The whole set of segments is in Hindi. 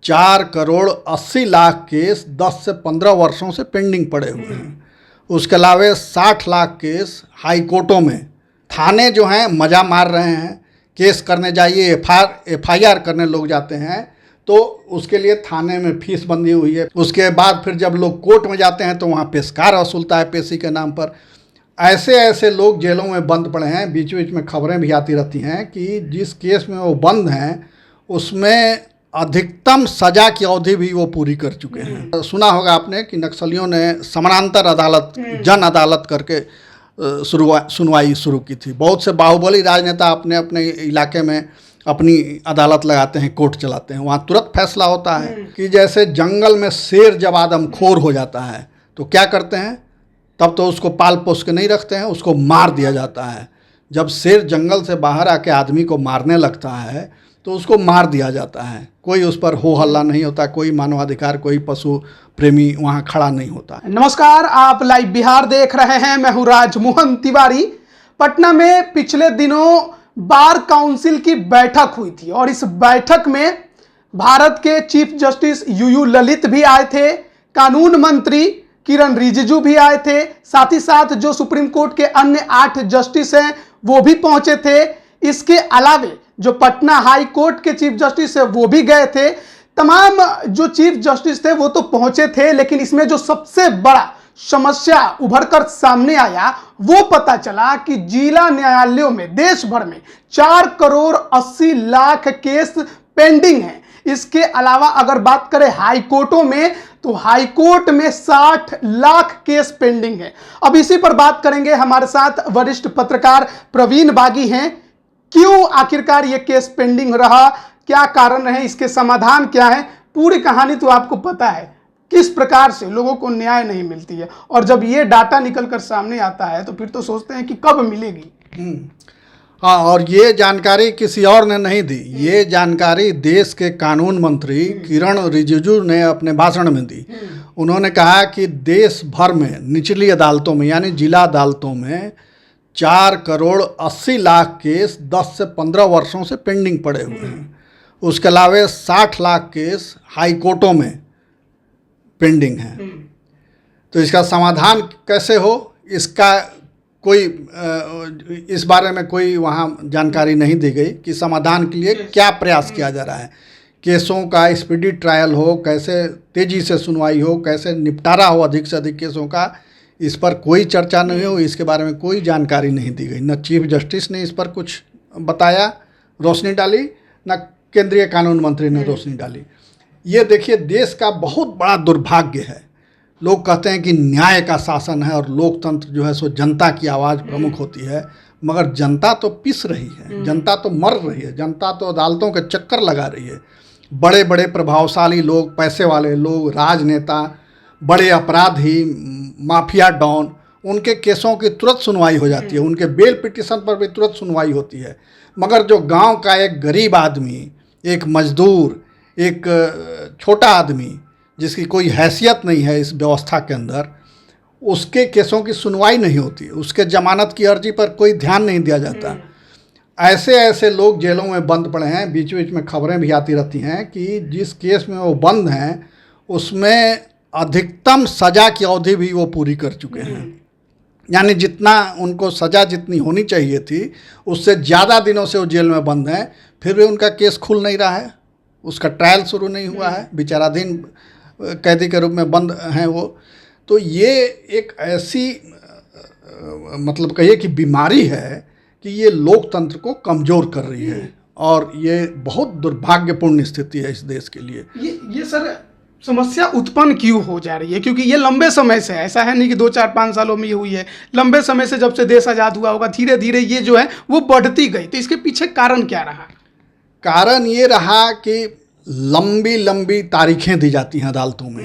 4,80,00,000 केस 10 से 15 वर्षों से पेंडिंग पड़े हुए हैं। उसके अलावा 60 लाख केस हाई कोर्टों में, थाने जो हैं मज़ा मार रहे हैं। केस करने जाइए, एफआईआर करने लोग जाते हैं तो उसके लिए थाने में फीस बंधी हुई है। उसके बाद फिर जब लोग कोर्ट में जाते हैं तो वहाँ पेशकार वसूलता है पेशी के नाम पर। ऐसे ऐसे लोग जेलों में बंद पड़े हैं। बीच बीच में खबरें भी आती रहती हैं कि जिस केस में वो बंद हैं उसमें अधिकतम सज़ा की अवधि भी वो पूरी कर चुके हैं। सुना होगा आपने कि नक्सलियों ने समानांतर अदालत, जन अदालत करके सुनवाई शुरू की थी। बहुत से बाहुबली राजनेता अपने अपने इलाके में अपनी अदालत लगाते हैं, कोर्ट चलाते हैं, वहाँ तुरंत फैसला होता है। कि जैसे जंगल में शेर जब आदमखोर हो जाता है तो क्या करते हैं, तब तो उसको पाल पोस के नहीं रखते हैं, उसको मार दिया जाता है। जब शेर जंगल से बाहर आके आदमी को मारने लगता है तो उसको मार दिया जाता है। कोई उस पर हो हल्ला नहीं होता, कोई मानवाधिकार, कोई पशु प्रेमी वहाँ खड़ा नहीं होता। नमस्कार, आप लाइव बिहार देख रहे हैं। मैं हूँ राजमोहन तिवारी। पटना में पिछले दिनों बार काउंसिल की बैठक हुई थी और इस बैठक में भारत के चीफ जस्टिस यूयू ललित भी आए थे, कानून मंत्री किरण रिजिजू भी आए थे, साथ ही साथ जो सुप्रीम कोर्ट के अन्य 8 जस्टिस हैं वो भी पहुंचे थे। इसके अलावे जो पटना हाई कोर्ट के चीफ जस्टिस है वो भी गए थे। तमाम जो चीफ जस्टिस थे वो तो पहुंचे थे, लेकिन इसमें जो सबसे बड़ा समस्या उभरकर सामने आया वो पता चला कि जिला न्यायालयों में देश भर में 4,80,00,000 केस पेंडिंग हैं। इसके अलावा अगर बात करें हाई कोर्टों में तो हाई कोर्ट में 60 लाख केस पेंडिंग है। अब इसी पर बात करेंगे। हमारे साथ वरिष्ठ पत्रकार प्रवीण बागी हैं। क्यों आखिरकार ये केस पेंडिंग रहा, क्या कारण रहे, इसके समाधान क्या है, पूरी कहानी तो आपको पता है। किस प्रकार से लोगों को न्याय नहीं मिलती है और जब ये डाटा निकल कर सामने आता है तो फिर तो सोचते हैं कि कब मिलेगी। हाँ, और ये जानकारी किसी और ने नहीं दी। ये जानकारी देश के कानून मंत्री किरण रिजिजू ने अपने भाषण में दी। उन्होंने कहा कि देश भर में निचली अदालतों में यानी जिला अदालतों में 4,80,00,000 केस 10 से 15 वर्षों से पेंडिंग पड़े हुए हैं। उसके अलावा 60 लाख केस हाई कोर्टों में पेंडिंग है। तो इसका समाधान कैसे हो, इसका कोई इस बारे में कोई वहाँ जानकारी नहीं दी गई कि समाधान के लिए क्या प्रयास किया जा रहा है। केसों का स्पीडी ट्रायल हो, कैसे तेज़ी से सुनवाई हो, कैसे निपटारा हो अधिक से अधिक केसों का, इस पर कोई चर्चा नहीं हो। इसके बारे में कोई जानकारी नहीं दी गई। न चीफ जस्टिस ने इस पर कुछ बताया, रोशनी डाली, न केंद्रीय कानून मंत्री ने रोशनी डाली। ये देखिए, देश का बहुत बड़ा दुर्भाग्य है। लोग कहते हैं कि न्याय का शासन है और लोकतंत्र जो है सो जनता की आवाज़ प्रमुख होती है, मगर जनता तो पिस रही है, जनता तो मर रही है, जनता तो अदालतों के चक्कर लगा रही है। बड़े बड़े प्रभावशाली लोग, पैसे वाले लोग, राजनेता, बड़े अपराधी, माफिया डॉन, उनके केसों की तुरंत सुनवाई हो जाती है, उनके बेल पिटीशन पर भी तुरंत सुनवाई होती है। मगर जो गांव का एक गरीब आदमी, एक मजदूर, एक छोटा आदमी जिसकी कोई हैसियत नहीं है इस व्यवस्था के अंदर, उसके केसों की सुनवाई नहीं होती, उसके जमानत की अर्जी पर कोई ध्यान नहीं दिया जाता। ऐसे ऐसे लोग जेलों में बंद पड़े हैं। बीच बीच में खबरें भी आती रहती हैं कि जिस केस में वो बंद हैं उसमें अधिकतम सज़ा की अवधि भी वो पूरी कर चुके हैं। यानी जितना उनको सज़ा जितनी होनी चाहिए थी उससे ज़्यादा दिनों से वो जेल में बंद हैं, फिर भी उनका केस खुल नहीं रहा है, उसका ट्रायल शुरू नहीं हुआ है, विचाराधीन कैदी के रूप में बंद हैं वो। तो ये एक ऐसी मतलब कहिए कि बीमारी है कि ये लोकतंत्र को कमज़ोर कर रही है और ये बहुत दुर्भाग्यपूर्ण स्थिति है इस देश के लिए। ये सर समस्या उत्पन्न क्यों हो जा रही है? क्योंकि ये लंबे समय से, ऐसा है नहीं कि 2, 4, 5 सालों में ये हुई है, लंबे समय से, जब से देश आज़ाद हुआ होगा, धीरे धीरे ये जो है वो बढ़ती गई। तो इसके पीछे कारण क्या रहा? कारण ये रहा कि लंबी लंबी तारीखें दी जाती हैं अदालतों में।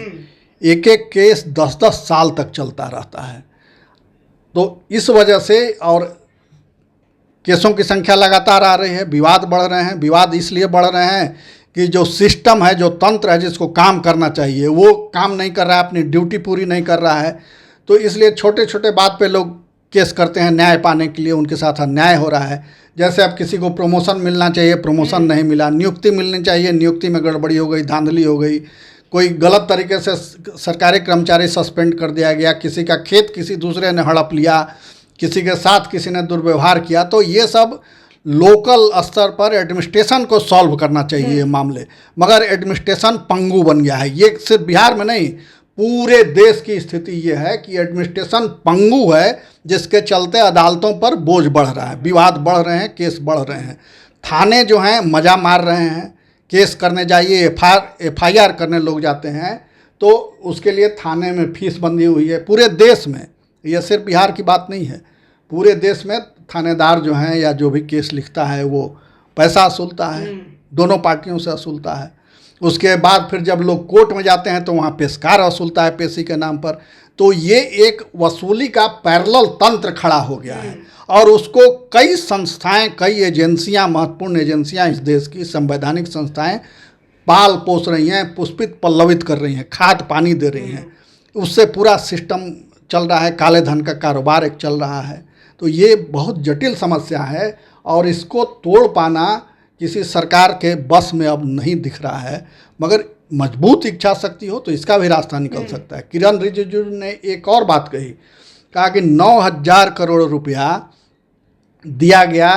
एक एक केस 10-10 साल तक चलता रहता है। तो इस वजह से और केसों की संख्या लगातार आ रही है, विवाद बढ़ रहे हैं। विवाद इसलिए बढ़ रहे हैं कि जो सिस्टम है, जो तंत्र है जिसको काम करना चाहिए, वो काम नहीं कर रहा है, अपनी ड्यूटी पूरी नहीं कर रहा है। तो इसलिए छोटे छोटे बात पे लोग केस करते हैं न्याय पाने के लिए, उनके साथ अन्याय हो रहा है। जैसे अब किसी को प्रमोशन मिलना चाहिए, प्रमोशन नहीं मिला, नियुक्ति मिलनी चाहिए, नियुक्ति में गड़बड़ी हो गई, धांधली हो गई, कोई गलत तरीके से सरकारी कर्मचारी सस्पेंड कर दिया गया, किसी का खेत किसी दूसरे ने हड़प लिया, किसी के साथ किसी ने दुर्व्यवहार किया। तो ये सब लोकल स्तर पर एडमिनिस्ट्रेशन को सॉल्व करना चाहिए ये मामले, मगर एडमिनिस्ट्रेशन पंगु बन गया है। ये सिर्फ बिहार में नहीं, पूरे देश की स्थिति ये है कि एडमिनिस्ट्रेशन पंगु है, जिसके चलते अदालतों पर बोझ बढ़ रहा है, विवाद बढ़ रहे हैं, केस बढ़ रहे हैं। थाने जो हैं मज़ा मार रहे हैं, केस करने जाइए FIR करने लोग जाते हैं तो उसके लिए थाने में फीस बंधी हुई है पूरे देश में। ये सिर्फ बिहार की बात नहीं है, पूरे देश में थानेदार जो हैं या जो भी केस लिखता है वो पैसा वसूलता है, दोनों पार्टियों से वसूलता है। उसके बाद फिर जब लोग कोर्ट में जाते हैं तो वहाँ पेशकार वसूलता है पेशी के नाम पर। तो ये एक वसूली का पैरेलल तंत्र खड़ा हो गया है और उसको कई संस्थाएं, कई एजेंसियां, महत्वपूर्ण एजेंसियां इस देश की संवैधानिक संस्थाएं पाल पोस रही हैं, पुष्पित पल्लवित कर रही हैं, खाद पानी दे रही हैं। उससे पूरा सिस्टम चल रहा है, काले धन का कारोबार एक चल रहा है। तो ये बहुत जटिल समस्या है और इसको तोड़ पाना किसी सरकार के बस में अब नहीं दिख रहा है, मगर मजबूत इच्छा शक्ति हो तो इसका भी रास्ता निकल सकता है। किरण रिजिजू ने एक और बात कही, कहा कि 9,000 करोड़ रुपया दिया गया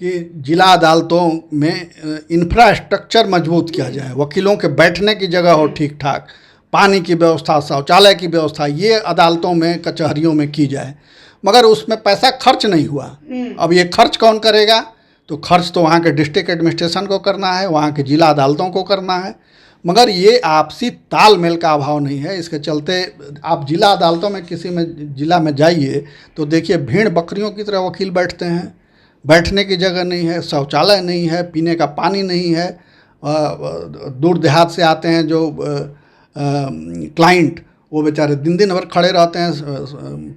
कि जिला अदालतों में इंफ्रास्ट्रक्चर मजबूत किया जाए, वकीलों के बैठने की जगह हो ठीक ठाक, पानी की व्यवस्था, शौचालय की व्यवस्था, ये अदालतों में कचहरियों में की जाए, मगर उसमें पैसा खर्च नहीं हुआ। अब ये खर्च कौन करेगा? तो खर्च तो वहाँ के डिस्ट्रिक्ट एडमिनिस्ट्रेशन को करना है, वहाँ के जिला अदालतों को करना है, मगर ये आपसी तालमेल का अभाव नहीं है। इसके चलते आप जिला अदालतों में किसी में जिला में जाइए तो देखिए भेड़ बकरियों की तरह वकील बैठते हैं, बैठने की जगह नहीं है, शौचालय नहीं है, पीने का पानी नहीं है। दूर देहात से आते हैं जो क्लाइंट, वो बेचारे दिन दिन भर खड़े रहते हैं,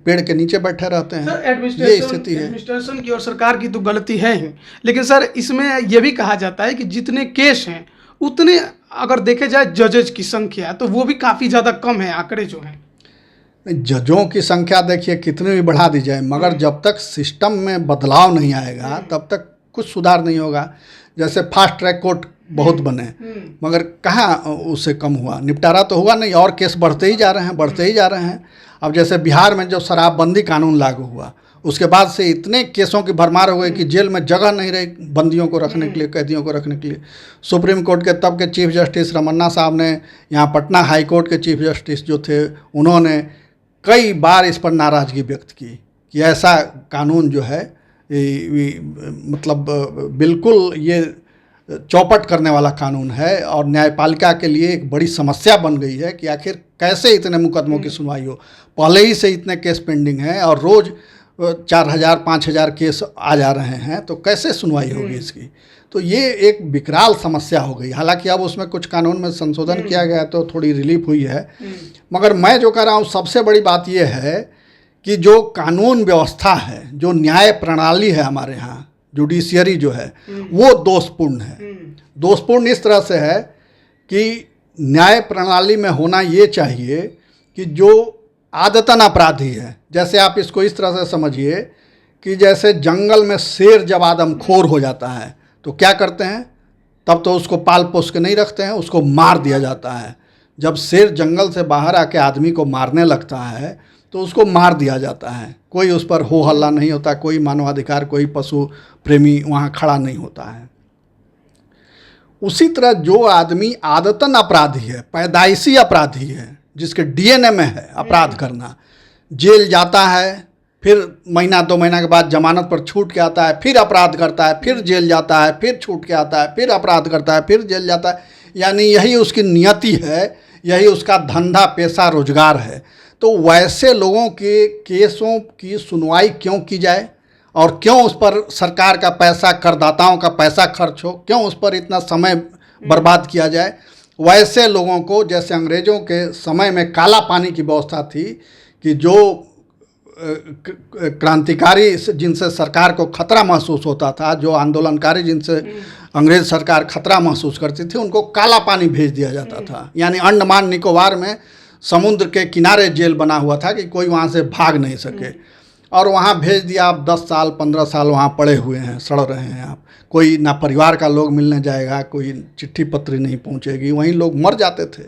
पेड़ के नीचे बैठे रहते हैं। ये स्थिति है। एडमिनिस्ट्रेशन की और सरकार की तो गलती है ही, लेकिन सर इसमें यह भी कहा जाता है कि जितने केस हैं उतने अगर देखे जाए जजेज की संख्या तो वो भी काफ़ी ज़्यादा कम है, आंकड़े जो हैं। जजों की संख्या देखिए कितनी भी बढ़ा दी जाए, मगर जब तक सिस्टम में बदलाव नहीं आएगा तब तक कुछ सुधार नहीं होगा। जैसे फास्ट ट्रैक कोर्ट बहुत बने, मगर कहाँ उससे कम हुआ, निपटारा तो हुआ नहीं और केस बढ़ते ही जा रहे हैं, बढ़ते ही जा रहे हैं। अब जैसे बिहार में जो शराबबंदी कानून लागू हुआ उसके बाद से इतने केसों की भरमार हो गई कि जेल में जगह नहीं रही बंदियों को रखने के लिए, कैदियों को रखने के लिए। सुप्रीम कोर्ट के तब के चीफ जस्टिस रमन्ना साहब ने, यहाँ पटना हाई कोर्ट के चीफ जस्टिस जो थे, उन्होंने कई बार इस पर नाराज़गी व्यक्त की कि ऐसा कानून जो है मतलब बिल्कुल ये चौपट करने वाला कानून है और न्यायपालिका के लिए एक बड़ी समस्या बन गई है कि आखिर कैसे इतने मुकदमों की सुनवाई हो। पहले ही से इतने केस पेंडिंग हैं और रोज़ 4,000-5,000 केस आ जा रहे हैं, तो कैसे सुनवाई होगी इसकी। तो ये एक विकराल समस्या हो गई। हालांकि अब उसमें कुछ कानून में संशोधन किया गया तो थोड़ी रिलीफ हुई है, मगर मैं जो कह रहा हूँ सबसे बड़ी बात ये है कि जो कानून व्यवस्था है, जो न्याय प्रणाली है हमारे यहाँ, जुडिशियरी जो है, वो दोषपूर्ण है। दोषपूर्ण इस तरह से है कि न्याय प्रणाली में होना ये चाहिए कि जो आदतन अपराधी है, जैसे आप इसको इस तरह से समझिए कि जैसे जंगल में शेर जब आदमखोर हो जाता है तो क्या करते हैं, तब तो उसको पाल पोस के नहीं रखते हैं, उसको मार दिया जाता है। जब शेर जंगल से बाहर आके आदमी को मारने लगता है तो उसको मार दिया जाता है, कोई उस पर हो हल्ला नहीं होता, कोई मानवाधिकार, कोई पशु प्रेमी वहाँ खड़ा नहीं होता है। उसी तरह जो आदमी आदतन अपराधी है, पैदाइशी अपराधी है, जिसके DNA में है अपराध करना, जेल जाता है, फिर महीना 2 महीना के बाद जमानत पर छूट के आता है, फिर अपराध करता है, फिर जेल जाता है, फिर छूट के आता है, फिर अपराध करता है, फिर जेल जाता है, यानी यही उसकी नियति है, यही उसका धंधा पेशा रोजगार है। तो वैसे लोगों के केसों की सुनवाई क्यों की जाए और क्यों उस पर सरकार का पैसा, करदाताओं का पैसा खर्च हो, क्यों उस पर इतना समय बर्बाद किया जाए। वैसे लोगों को, जैसे अंग्रेज़ों के समय में काला पानी की व्यवस्था थी कि जो क्रांतिकारी जिनसे सरकार को खतरा महसूस होता था, जो आंदोलनकारी जिनसे अंग्रेज़ सरकार खतरा महसूस करती थी, उनको काला पानी भेज दिया जाता था। यानी अंडमान निकोबार में समुद्र के किनारे जेल बना हुआ था कि कोई वहाँ से भाग नहीं सके। और वहाँ भेज दिया, आप 10 साल 15 साल वहाँ पड़े हुए हैं, सड़ रहे हैं आप। कोई ना परिवार का लोग मिलने जाएगा, कोई चिट्ठी पत्री नहीं पहुँचेगी, वहीं लोग मर जाते थे।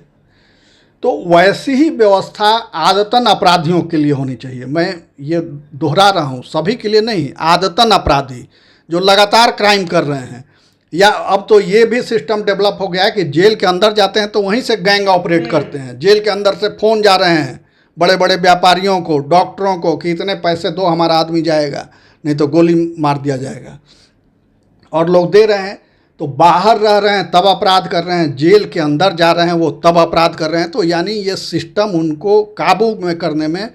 तो वैसी ही व्यवस्था आदतन अपराधियों के लिए होनी चाहिए। मैं ये दोहरा रहा हूँ, सभी के लिए नहीं, आदतन अपराधी जो लगातार क्राइम कर रहे हैं। या अब तो ये भी सिस्टम डेवलप हो गया है कि जेल के अंदर जाते हैं तो वहीं से गैंग ऑपरेट करते हैं। जेल के अंदर से फ़ोन जा रहे हैं बड़े बड़े व्यापारियों को, डॉक्टरों को कि इतने पैसे दो, हमारा आदमी जाएगा, नहीं तो गोली मार दिया जाएगा। और लोग दे रहे हैं, तो बाहर रह रहे हैं तब अपराध कर रहे हैं, जेल के अंदर जा रहे हैं वो तब अपराध कर रहे हैं। तो यानी ये सिस्टम उनको काबू में करने में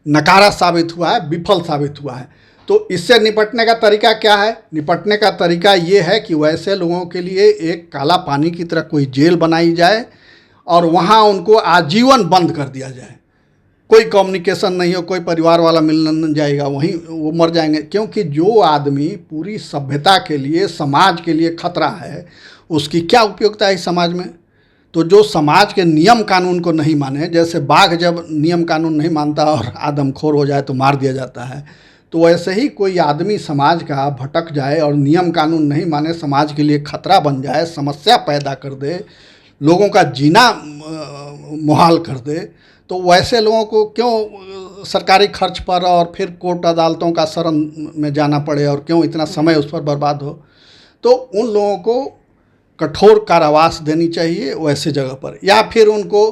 नकारा साबित हुआ है, विफल साबित हुआ है। तो इससे निपटने का तरीका क्या है? निपटने का तरीका ये है कि वैसे लोगों के लिए एक काला पानी की तरह कोई जेल बनाई जाए और वहाँ उनको आजीवन बंद कर दिया जाए। कोई कम्युनिकेशन नहीं हो, कोई परिवार वाला मिलने नहीं जाएगा, वहीं वो मर जाएंगे। क्योंकि जो आदमी पूरी सभ्यता के लिए, समाज के लिए खतरा है, उसकी क्या उपयोगिता है इस समाज में? तो जो समाज के नियम कानून को नहीं माने, जैसे बाघ जब नियम कानून नहीं मानता और आदमखोर हो जाए तो मार दिया जाता है, तो वैसे ही कोई आदमी समाज का भटक जाए और नियम कानून नहीं माने, समाज के लिए खतरा बन जाए, समस्या पैदा कर दे, लोगों का जीना मुहाल कर दे, तो वैसे लोगों को क्यों सरकारी खर्च पर और फिर कोर्ट अदालतों का शरण में जाना पड़े और क्यों इतना समय उस पर बर्बाद हो? तो उन लोगों को कठोर कारावास देनी चाहिए वैसे जगह पर, या फिर उनको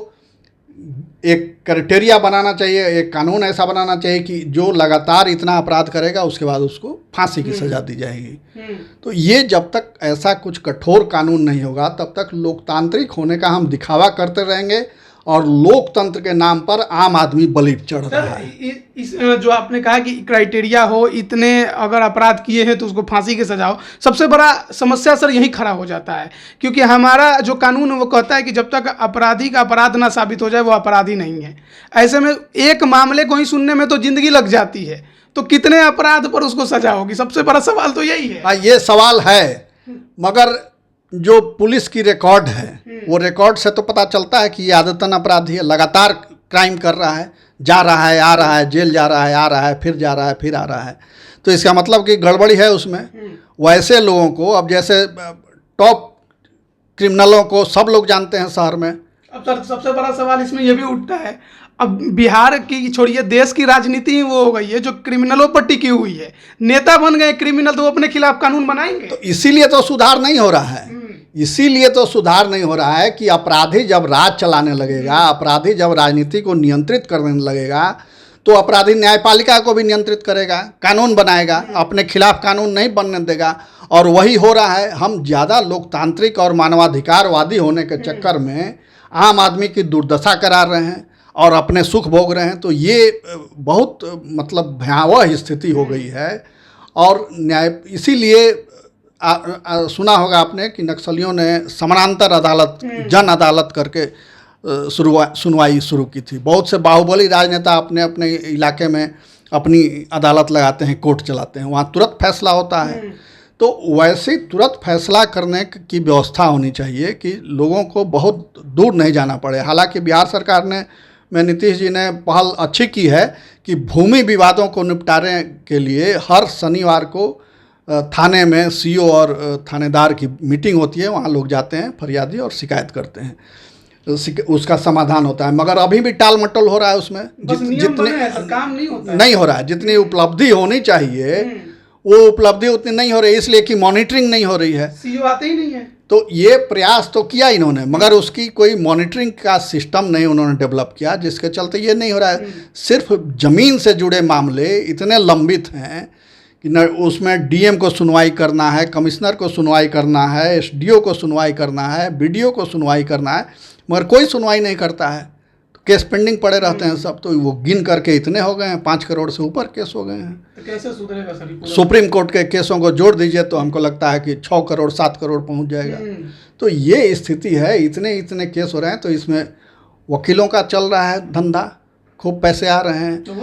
एक क्राइटेरिया बनाना चाहिए, एक कानून ऐसा बनाना चाहिए कि जो लगातार इतना अपराध करेगा उसके बाद उसको फांसी की सज़ा दी जाएगी। तो ये जब तक ऐसा कुछ कठोर कानून नहीं होगा तब तक लोकतांत्रिक होने का हम दिखावा करते रहेंगे और लोकतंत्र के नाम पर आम आदमी बलि चढ़ रहा है। इस जो आपने कहा कि क्राइटेरिया हो, इतने अगर अपराध किए हैं तो उसको फांसी की सजा हो, सबसे बड़ा समस्या सर यही खड़ा हो जाता है। क्योंकि हमारा जो कानून है वो कहता है कि जब तक अपराधी का अपराध ना साबित हो जाए वो अपराधी नहीं है। ऐसे में एक मामले को ही सुनने में तो जिंदगी लग जाती है, तो कितने अपराध पर उसको सजा होगी? सबसे बड़ा सवाल तो यही है। ये सवाल है, मगर जो पुलिस की रिकॉर्ड है वो रिकॉर्ड से तो पता चलता है कि ये आदतन अपराधी है, लगातार क्राइम कर रहा है, जा रहा है, आ रहा है, जेल जा रहा है, आ रहा है, फिर जा रहा है, फिर आ रहा है। तो इसका मतलब कि गड़बड़ी है उसमें। वैसे लोगों को, अब जैसे टॉप क्रिमिनलों को सब लोग जानते हैं शहर में। अब सर सबसे बड़ा सवाल इसमें यह भी उठता है, अब बिहार की छोड़िए, देश की राजनीति ही वो हो गई है जो क्रिमिनलों पर टिकी हुई है। नेता बन गए क्रिमिनल तो वो अपने खिलाफ कानून बनाएंगे। तो इसीलिए तो सुधार नहीं हो रहा है, इसीलिए तो सुधार नहीं हो रहा है कि अपराधी जब राज चलाने लगेगा, अपराधी जब राजनीति को नियंत्रित करने लगेगा, तो अपराधी न्यायपालिका को भी नियंत्रित करेगा, कानून बनाएगा, अपने खिलाफ कानून नहीं बनने देगा। और वही हो रहा है। हम ज़्यादा लोकतांत्रिक और मानवाधिकारवादी होने के चक्कर में आम आदमी की दुर्दशा करा रहे हैं और अपने सुख भोग रहे हैं। तो ये बहुत मतलब भयावह स्थिति हो गई है। और न्याय, इसीलिए सुना होगा आपने कि नक्सलियों ने समानांतर अदालत, जन अदालत करके सुनवाई शुरू की थी। बहुत से बाहुबली राजनेता अपने अपने इलाके में अपनी अदालत लगाते हैं, कोर्ट चलाते हैं, वहाँ तुरंत फैसला होता है। तो वैसे तुरंत फैसला करने की व्यवस्था होनी चाहिए कि लोगों को बहुत दूर नहीं जाना पड़े। हालांकि बिहार सरकार ने, में नीतीश जी ने पहल अच्छी की है कि भूमि विवादों को निपटाने के लिए हर शनिवार को थाने में सीओ और थानेदार की मीटिंग होती है, वहाँ लोग जाते हैं, फरियादी और शिकायत करते हैं, उसका समाधान होता है। मगर अभी भी टाल मटोल हो रहा है उसमें, जितने काम नहीं होता है। नहीं हो रहा है, जितनी उपलब्धि होनी चाहिए वो उपलब्धि उतनी नहीं हो रही, इसलिए कि मॉनिटरिंग नहीं हो रही है, सीओ आते ही नहीं है। तो ये प्रयास तो किया इन्होंने, मगर उसकी कोई मॉनिटरिंग का सिस्टम नहीं उन्होंने डेवलप किया, जिसके चलते ये नहीं हो रहा है। सिर्फ ज़मीन से जुड़े मामले इतने लंबित हैं कि न उसमें डीएम को सुनवाई करना है, कमिश्नर को सुनवाई करना है, एसडीओ को सुनवाई करना है, बीडीओ को सुनवाई करना है, मगर कोई सुनवाई नहीं करता है। तो केस पेंडिंग पड़े रहते हैं सब। तो वो गिन करके इतने हो गए हैं, 5 करोड़ से ऊपर केस हो गए हैं। तो कैसे सुधरेगा सर? सुप्रीम कोर्ट के केसों को जोड़ दीजिए तो हमको लगता है कि 6 करोड़ 7 करोड़ पहुंच जाएगा। तो ये स्थिति है, इतने इतने केस हो रहे हैं। तो इसमें वकीलों का चल रहा है धंधा, खूब पैसे आ रहे हैं, तो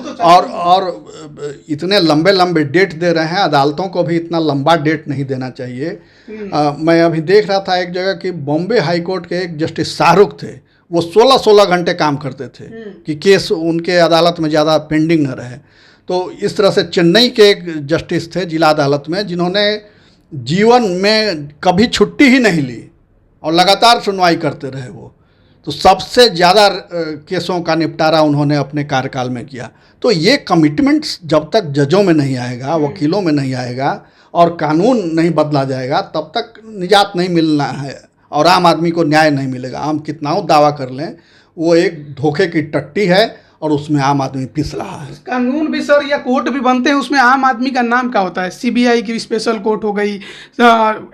और इतने लंबे लंबे डेट दे रहे हैं। अदालतों को भी इतना लंबा डेट नहीं देना चाहिए। मैं अभी देख रहा था एक जगह कि बॉम्बे हाई कोर्ट के एक जस्टिस शाहरुख थे, वो 16-16 घंटे काम करते थे कि केस उनके अदालत में ज़्यादा पेंडिंग न रहे। तो इस तरह से चेन्नई के एक जस्टिस थे जिला अदालत में, जिन्होंने जीवन में कभी छुट्टी ही नहीं ली और लगातार सुनवाई करते रहे वो। तो सबसे ज़्यादा केसों का निपटारा उन्होंने अपने कार्यकाल में किया। तो ये कमिटमेंट्स जब तक जजों में नहीं आएगा, वकीलों में नहीं आएगा और कानून नहीं बदला जाएगा, तब तक निजात नहीं मिलना है और आम आदमी को न्याय नहीं मिलेगा। हम कितना दावा कर लें, वो एक धोखे की टट्टी है और उसमें आम आदमी पिस रहा है। कानून भी सर या कोर्ट भी बनते हैं, उसमें आम आदमी का नाम क्या होता है? सीबीआई की स्पेशल कोर्ट हो गई,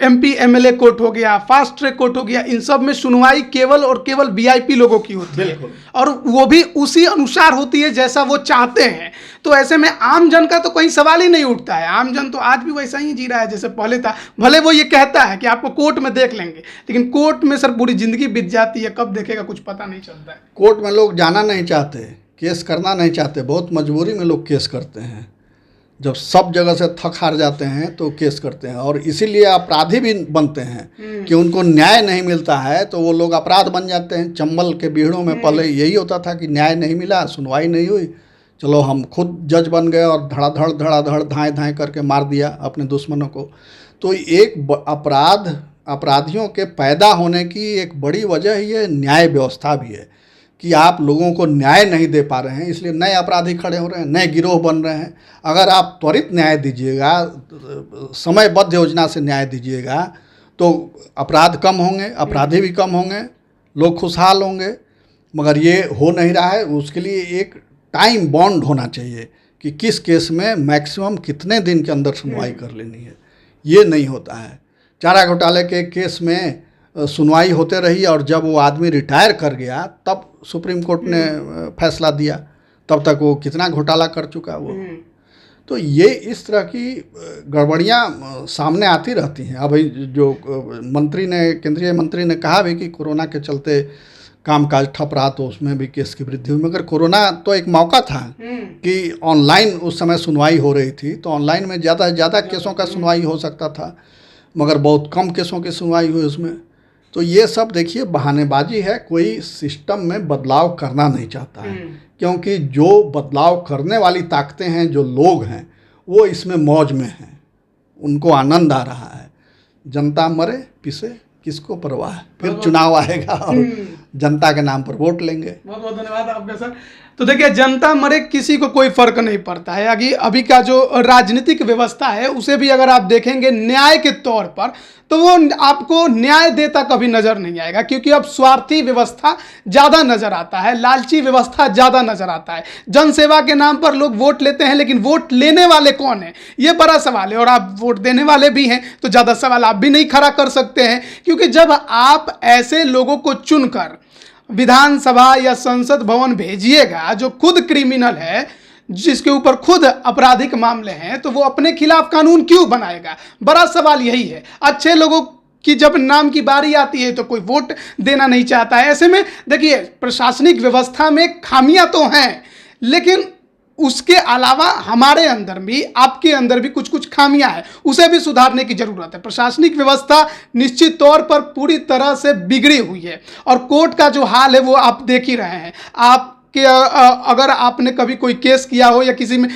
एमपी एमएलए कोर्ट हो गया, फास्ट ट्रैक कोर्ट हो गया, इन सब में सुनवाई केवल और केवल वीआईपी लोगों की होती है और वो भी उसी अनुसार होती है जैसा वो चाहते हैं। तो ऐसे में आम जन का तो कोई सवाल ही नहीं उठता है। आम जन तो आज भी वैसा ही जी रहा है जैसे पहले था। भले वो ये कहता है कि आपको कोर्ट में देख लेंगे, लेकिन कोर्ट में सर पूरी जिंदगी बीत जाती है, कब देखेगा कुछ पता नहीं चलता है। कोर्ट में लोग जाना नहीं चाहते, केस करना नहीं चाहते, बहुत मजबूरी में लोग केस करते हैं। जब सब जगह से थक हार जाते हैं तो केस करते हैं और इसीलिए अपराधी भी बनते हैं कि उनको न्याय नहीं मिलता है तो वो लोग अपराध बन जाते हैं। चंबल के बीड़ों में पहले यही होता था कि न्याय नहीं मिला, सुनवाई नहीं हुई, चलो हम खुद जज बन गए और धड़ाधड़ धाएँ धाएँ करके मार दिया अपने दुश्मनों को। तो एक अपराधियों के पैदा होने की एक बड़ी वजह ये न्याय व्यवस्था भी है कि आप लोगों को न्याय नहीं दे पा रहे हैं, इसलिए नए अपराधी खड़े हो रहे हैं, नए गिरोह बन रहे हैं। अगर आप त्वरित न्याय दीजिएगा, समयबद्ध योजना से न्याय दीजिएगा तो अपराध कम होंगे, अपराधी भी कम होंगे, लोग खुशहाल होंगे। मगर ये हो नहीं रहा है। उसके लिए एक टाइम बॉन्ड होना चाहिए कि किस केस में मैक्सिमम कितने दिन के अंदर सुनवाई कर लेनी है। ये नहीं होता है। चारा घोटाले के केस में सुनवाई होते रही और जब वो आदमी रिटायर कर गया तब सुप्रीम कोर्ट ने फैसला दिया, तब तक वो कितना घोटाला कर चुका वो। तो ये इस तरह की गड़बड़ियाँ सामने आती रहती हैं। अभी जो केंद्रीय मंत्री ने कहा भी कि कोरोना के चलते कामकाज ठप रहा तो उसमें भी केस की वृद्धि हुई, मगर कोरोना तो एक मौका था कि ऑनलाइन उस समय सुनवाई हो रही थी, तो ऑनलाइन में ज़्यादा से ज़्यादा केसों का सुनवाई हो सकता था, मगर बहुत कम केसों की सुनवाई हुई उसमें। तो ये सब देखिए बहानेबाजी है, कोई सिस्टम में बदलाव करना नहीं चाहता है, क्योंकि जो बदलाव करने वाली ताकतें हैं, जो लोग हैं, वो इसमें मौज में हैं, उनको आनंद आ रहा है। जनता मरे पिसे किसको परवाह है, फिर चुनाव आएगा और जनता के नाम पर वोट लेंगे। बहुत बहुत धन्यवाद आपका सर। तो देखिए, जनता मरे किसी को कोई फर्क नहीं पड़ता है। अभी का जो राजनीतिक व्यवस्था है उसे भी अगर आप देखेंगे न्याय के तौर पर, तो वो आपको न्याय देता कभी नजर नहीं आएगा, क्योंकि अब स्वार्थी व्यवस्था ज़्यादा नजर आता है, लालची व्यवस्था ज़्यादा नजर आता है। जनसेवा के नाम पर लोग वोट लेते हैं, लेकिन वोट लेने वाले कौन है, ये बड़ा सवाल है। और आप वोट देने वाले भी हैं तो ज़्यादा सवाल आप भी नहीं खड़ा कर सकते हैं, क्योंकि जब आप ऐसे लोगों को चुनकर विधानसभा या संसद भवन भेजिएगा जो खुद क्रिमिनल है, जिसके ऊपर खुद आपराधिक मामले हैं, तो वो अपने खिलाफ कानून क्यों बनाएगा? बड़ा सवाल यही है। अच्छे लोगों की जब नाम की बारी आती है तो कोई वोट देना नहीं चाहता है। ऐसे में देखिए, प्रशासनिक व्यवस्था में खामियां तो हैं, लेकिन उसके अलावा हमारे अंदर भी, आपके अंदर भी कुछ कुछ खामियां हैं, उसे भी सुधारने की जरूरत है। प्रशासनिक व्यवस्था निश्चित तौर पर पूरी तरह से बिगड़ी हुई है और कोर्ट का जो हाल है वो आप देख ही रहे हैं। आप कि अगर आपने कभी कोई केस किया हो या किसी में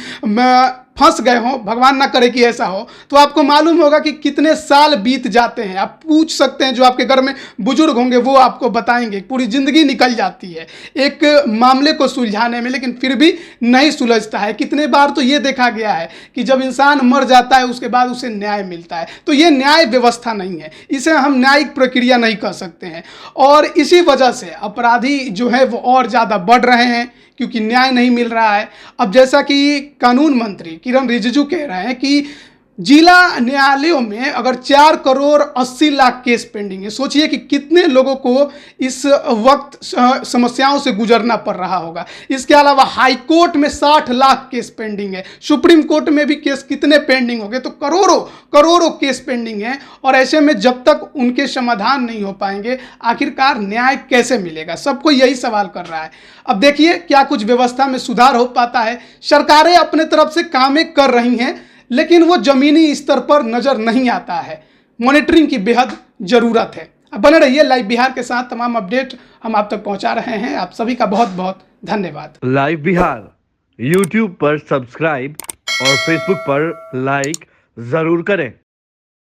फंस गए हो, भगवान ना करे कि ऐसा हो, तो आपको मालूम होगा कि कितने साल बीत जाते हैं। आप पूछ सकते हैं, जो आपके घर में बुजुर्ग होंगे वो आपको बताएंगे, पूरी ज़िंदगी निकल जाती है एक मामले को सुलझाने में, लेकिन फिर भी नहीं सुलझता है। कितने बार तो ये देखा गया है कि जब इंसान मर जाता है उसके बाद उसे न्याय मिलता है। तो ये न्याय व्यवस्था नहीं है, इसे हम न्यायिक प्रक्रिया नहीं कह सकते हैं। और इसी वजह से अपराधी जो है वो और ज़्यादा बढ़ रहे हैं, क्योंकि न्याय नहीं मिल रहा है। अब जैसा कि कानून मंत्री किरण रिजिजू कह रहे हैं कि जिला न्यायालयों में अगर 4 करोड़ 80 लाख केस पेंडिंग है, सोचिए कि कितने लोगों को इस वक्त समस्याओं से गुजरना पड़ रहा होगा। इसके अलावा हाई कोर्ट में 60 लाख केस पेंडिंग है, सुप्रीम कोर्ट में भी केस कितने पेंडिंग हो गए, तो करोड़ों केस पेंडिंग हैं। और ऐसे में जब तक उनके समाधान नहीं हो पाएंगे, आखिरकार न्याय कैसे मिलेगा? सबको यही सवाल कर रहा है। अब देखिए क्या कुछ व्यवस्था में सुधार हो पाता है। सरकारें अपने तरफ से कामें कर रही हैं, लेकिन वो जमीनी स्तर पर नजर नहीं आता है। मॉनिटरिंग की बेहद जरूरत है। अब बने रहिए लाइव बिहार के साथ, तमाम अपडेट हम आप तक पहुंचा रहे हैं। आप सभी का बहुत बहुत धन्यवाद। लाइव बिहार YouTube पर सब्सक्राइब और Facebook पर लाइक जरूर करें।